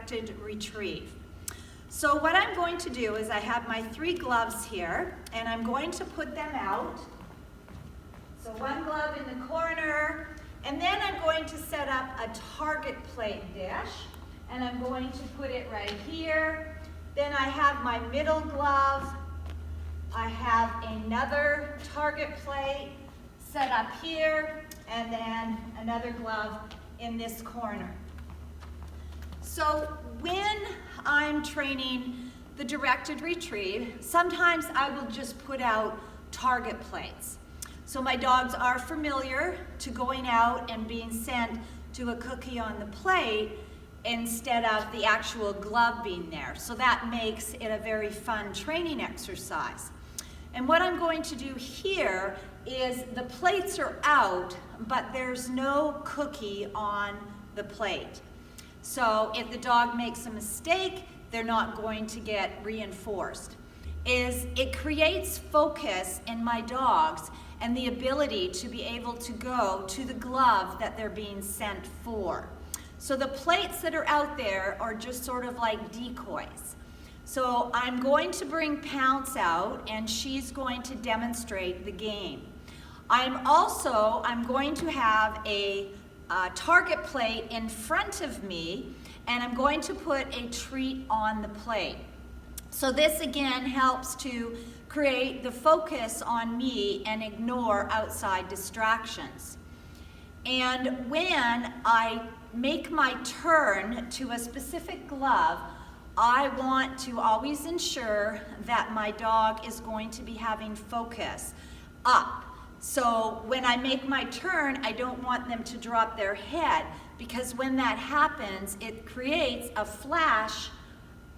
Directed Retrieve. So what I'm going to do is I have my 3 gloves here, and I'm going to put them out. So 1 glove in the corner, and then I'm going to set up a target plate dish, and I'm going to put it right here. Then I have my middle glove. I have another target plate set up here, and then another glove in this corner. So when I'm training the directed retrieve, sometimes I will just put out target plates. So my dogs are familiar to going out and being sent to a cookie on the plate instead of the actual glove being there. So that makes it a very fun training exercise. And what I'm going to do here is the plates are out, but there's no cookie on the plate. So if the dog makes a mistake, they're not going to get reinforced. It creates focus in my dogs and the ability to be able to go to the glove that they're being sent for. So the plates that are out there are just sort of like decoys. So I'm going to bring Pounce out, and she's going to demonstrate the game. I'm going to have a target plate in front of me, and I'm going to put a treat on the plate. So this again helps to create the focus on me and ignore outside distractions. And when I make my turn to a specific glove, I want to always ensure that my dog is going to be having focus up. So when I make my turn, I don't want them to drop their head, because when that happens, it creates a flash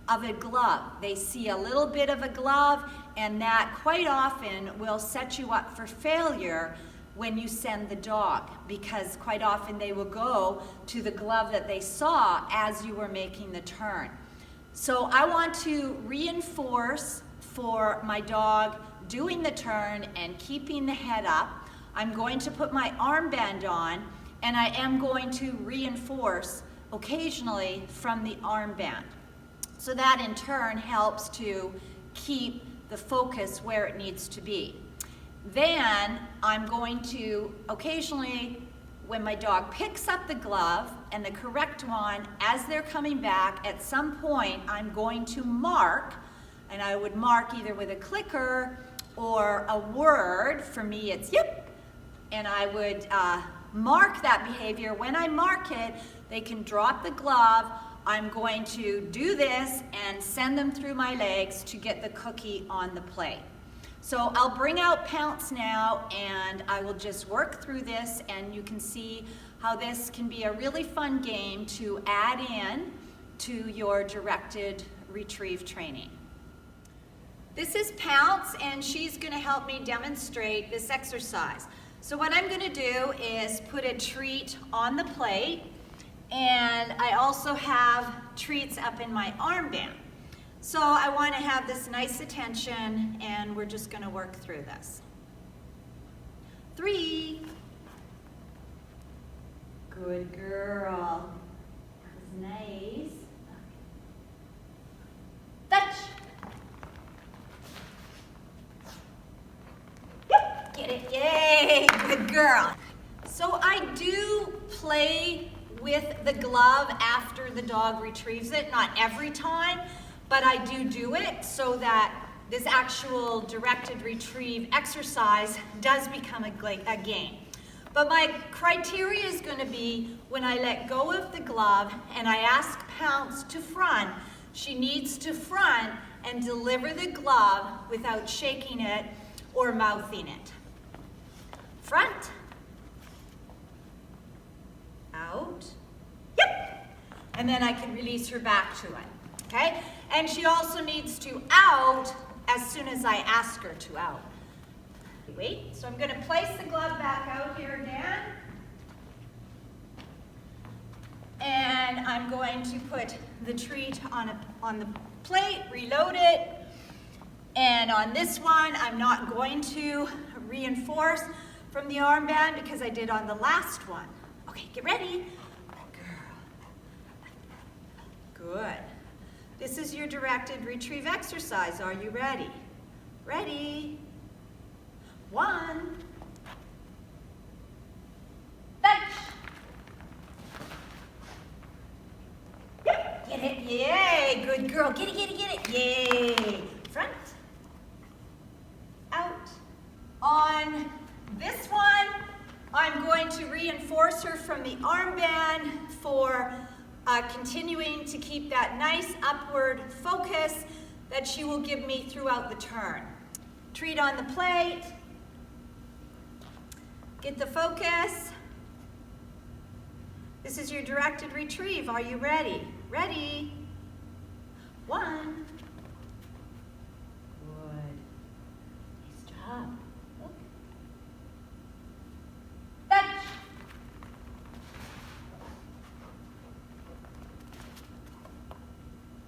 of a glove. They see a little bit of a glove, and that quite often will set you up for failure when you send the dog, because quite often they will go to the glove that they saw as you were making the turn. So I want to reinforce for my dog doing the turn and keeping the head up. I'm going to put my armband on, and I am going to reinforce occasionally from the armband. So that in turn helps to keep the focus where it needs to be. Then I'm going to occasionally, when my dog picks up the glove and the correct one, as they're coming back, at some point I'm going to mark, and I would mark either with a clicker or a word. For me it's yip, and I would mark that behavior. When I mark it, they can drop the glove. I'm going to do this and send them through my legs to get the cookie on the plate. So I'll bring out Pounce now, and I will just work through this, and you can see how this can be a really fun game to add in to your directed retrieve training. This is Pounce, and she's going to help me demonstrate this exercise. So what I'm going to do is put a treat on the plate, and I also have treats up in my armband. So I want to have this nice attention, and we're just going to work through this. 3. Good girl. That was nice. Fetch. Yep, get it. Yay, good girl. So I do play with the glove after the dog retrieves it, not every time, but I do it so that this actual directed retrieve exercise does become a game. But my criteria is going to be when I let go of the glove and I ask Pounce to front, she needs to front and deliver the glove without shaking it or mouthing it. Front. Out. Yep. And then I can release her back to it. Okay? And she also needs to out as soon as I ask her to out. Wait, so I'm going to place the glove back out here again. And I'm going to put the treat on the plate, reload it. And on this one, I'm not going to reinforce from the armband because I did on the last one. Okay, get ready. Good Good. This is your directed retrieve exercise. Are you ready? Ready? 1. Fetch. Yep. Get it. Yay. Good girl. Get it, get it, get it. Yay. Front. Out. On this one, I'm going to reinforce her from the armband for continuing to keep that nice upward focus that she will give me throughout the turn. Treat on the plate. Get the focus. This is your directed retrieve. Are you ready? Ready? 1. Good. Nice job. Look. Fetch.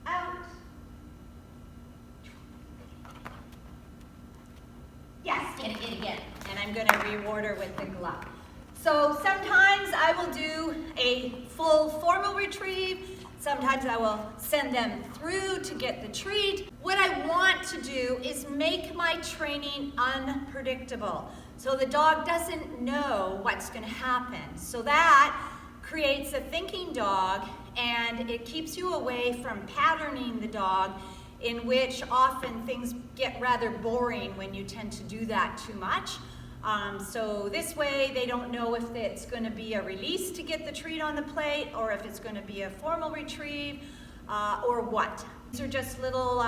Out. Yes, get it, get it, get it. And I'm going to reward her with the glove. So sometimes I will do a full formal retrieve. Sometimes I will send them through to get the treat. What I want to do is make my training unpredictable, so the dog doesn't know what's going to happen. So that creates a thinking dog, and it keeps you away from patterning the dog, in which often things get rather boring when you tend to do that too much. So this way they don't know if it's going to be a release to get the treat on the plate, or if it's going to be a formal retrieve, or what. These are just little,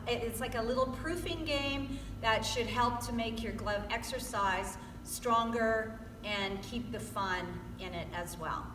it's like a little proofing game that should help to make your glove exercise stronger and keep the fun in it as well.